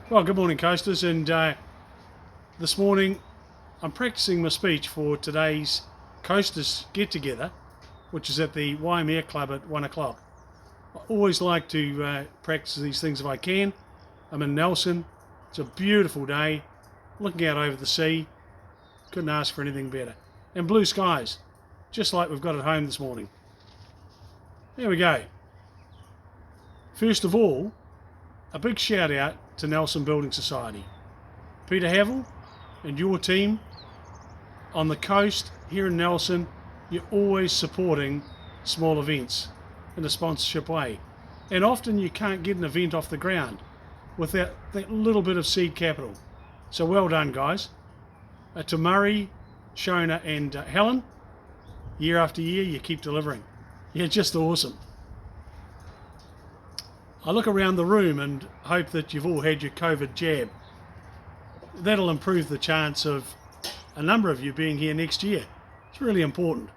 Well, good morning, coasters, and this morning I'm practicing my speech for today's coasters get-together, which is at the Waimea Club at 1 o'clock. I always like to practice these things if I can. I'm in Nelson. It's a beautiful day, looking out over the sea. Couldn't ask for anything better. And blue skies, just like we've got at home this morning. There we go. First of all, a big shout out to Nelson Building Society. Peter Havel and your team on the coast here in Nelson, you're always supporting small events in a sponsorship way. And often you can't get an event off the ground without that little bit of seed capital. So well done, guys. To Murray, Shona and Helen, year after year you keep delivering. You're just awesome. I look around the room and hope that you've all had your COVID jab. That'll improve the chance of a number of you being here next year. It's really important.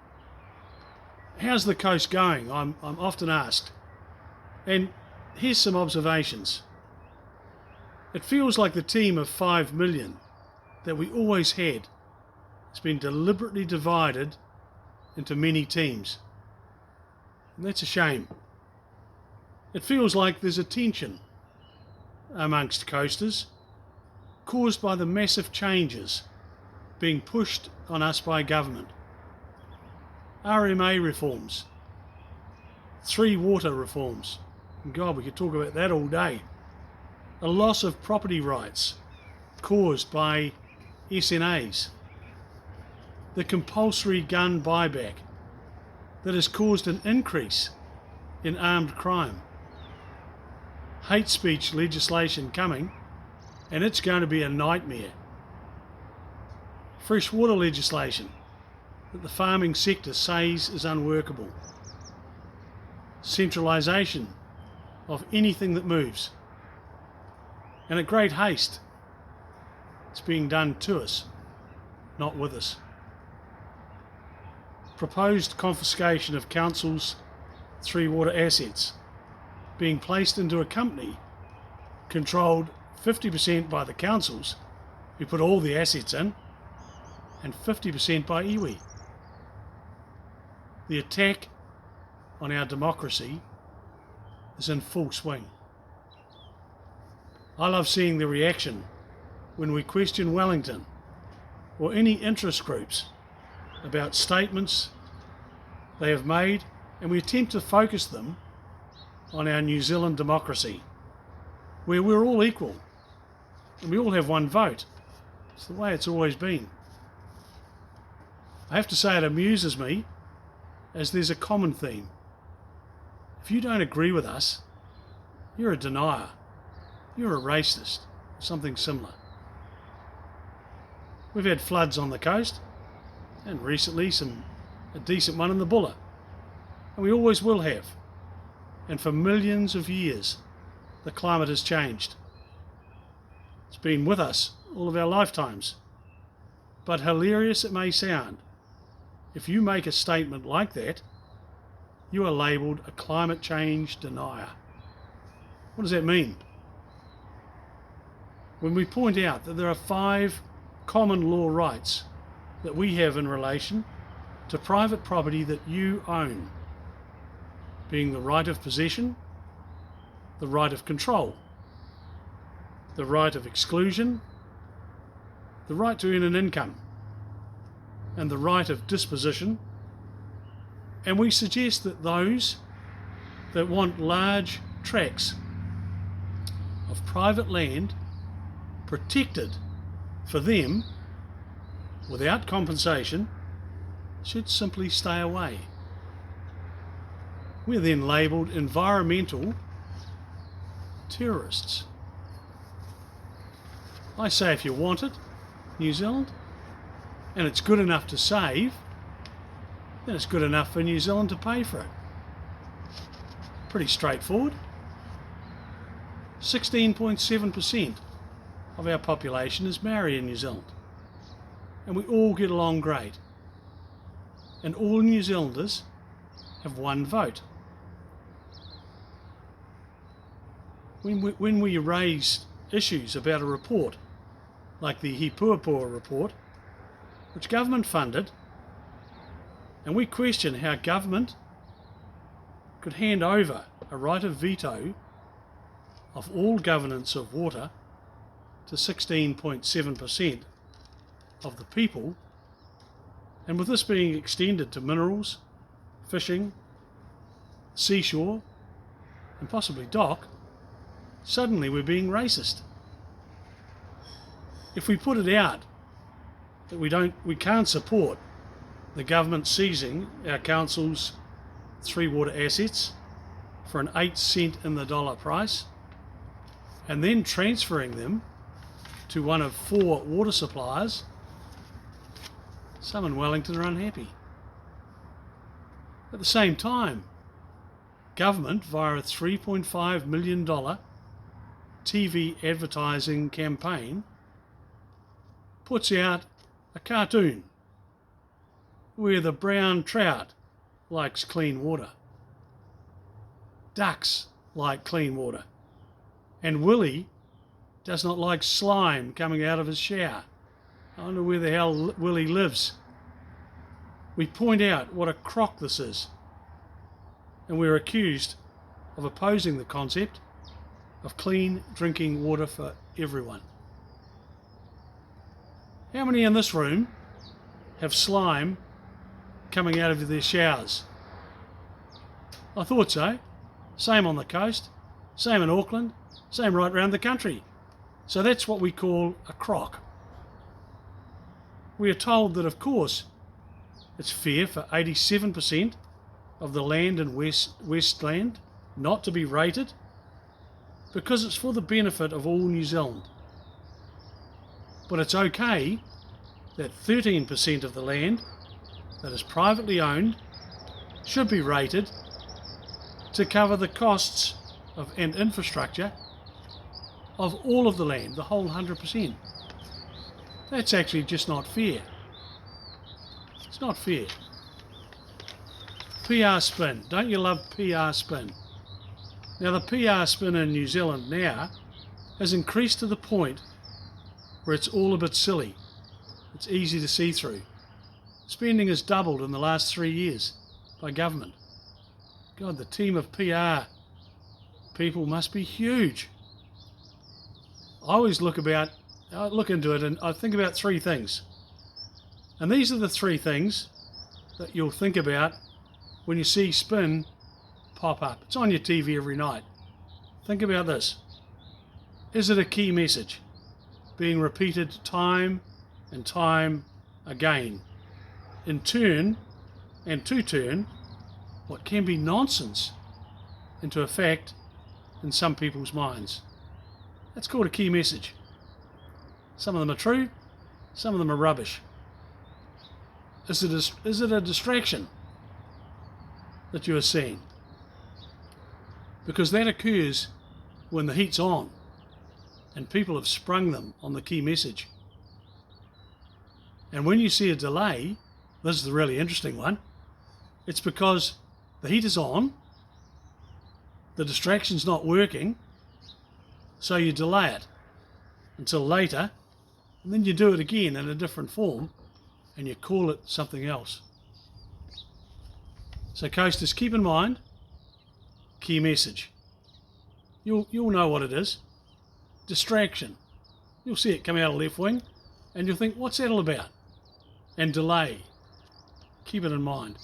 How's the coast going? I'm often asked. And here's some observations. It feels like the team of 5 million that we always had has been deliberately divided into many teams. And that's a shame. It feels like there's a tension amongst coasters caused by the massive changes being pushed on us by government. RMA reforms, 3 water reforms, and God, we could talk about that all day. A loss of property rights caused by SNAs, the compulsory gun buyback that has caused an increase in armed crime, hate speech legislation coming, and it's going to be a nightmare. Freshwater legislation that the farming sector says is unworkable. Centralisation of anything that moves. And at great haste, it's being done to us, not with us. Proposed confiscation of council's 3 water assets being placed into a company controlled 50% by the councils who put all the assets in and 50% by iwi. The attack on our democracy is in full swing. I love seeing the reaction when we question Wellington or any interest groups about statements they have made, and we attempt to focus them on our New Zealand democracy, where we're all equal and we all have one vote. It's the way it's always been. I have to say it amuses me as there's a common theme. If you don't agree with us, you're a denier, you're a racist, something similar. We've had floods on the coast, and recently a decent one in the Buller, and we always will have. And for millions of years, the climate has changed. It's been with us all of our lifetimes. But hilarious it may sound, if you make a statement like that, you are labelled a climate change denier. What does that mean? When we point out that there are 5 common law rights that we have in relation to private property that you own, being the right of possession, the right of control, the right of exclusion, the right to earn an income, and the right of disposition. And we suggest that those that want large tracts of private land protected for them without compensation should simply stay away. We're then labelled environmental terrorists. I say if you want it, New Zealand, and it's good enough to save, then it's good enough for New Zealand to pay for it. Pretty straightforward. 16.7% of our population is Maori in New Zealand, and we all get along great. And all New Zealanders have one vote. When we raise issues about a report like the Hipuapua report, which government funded, and we question how government could hand over a right of veto of all governance of water to 16.7% of the people, and with this being extended to minerals, fishing, seashore, and possibly dock, suddenly we're being racist. If we put it out that we can't support the government seizing our council's 3 water assets for an 8 cent in the dollar price, and then transferring them to one of 4 water suppliers, some in Wellington are unhappy. At the same time, government, via a $3.5 million TV advertising campaign, puts out a cartoon where the brown trout likes clean water, ducks like clean water, and Willie does not like slime coming out of his shower. I wonder where the hell Willie lives. We point out what a crock this is, and we're accused of opposing the concept of clean drinking water for everyone. How many in this room have slime coming out of their showers? I thought so. Same on the coast, same in Auckland, same right around the country. So that's what we call a crock. We are told that, of course, it's fair for 87% of the land in Westland not to be rated because it's for the benefit of all New Zealand. But it's okay that 13% of the land that is privately owned should be rated to cover the costs and infrastructure of all of the land, the whole 100%. That's actually just not fair. It's not fair. PR spin. Don't you love PR spin? Now, the PR spin in New Zealand now has increased to the point where it's all a bit silly. It's easy to see through. Spending has doubled in the last 3 years by government. God, the team of PR people must be huge. I always look into it and I think about 3 things. And these are the 3 things that you'll think about when you see spin pop up. It's on your TV every night. Think about this. Is it a key message being repeated time and time again, in turn and to turn what can be nonsense into a fact in some people's minds? That's called a key message. Some of them are true, some of them are rubbish. Is it a distraction that you are seeing? Because that occurs when the heat's on and people have sprung them on the key message. And when you see a delay, this is the really interesting one, it's because the heat is on, the distraction's not working, so you delay it until later, and then you do it again in a different form, and you call it something else. So coasters, keep in mind, key message. You'll know what it is. Distraction. You'll see it coming out of left wing, and you'll think, what's that all about? And delay. Keep it in mind.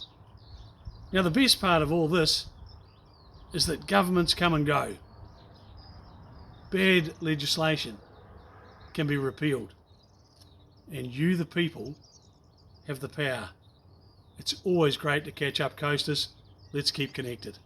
Now, the best part of all this is that governments come and go. Bad legislation can be repealed, and you, the people, have the power. It's always great to catch up, coasters. Let's keep connected.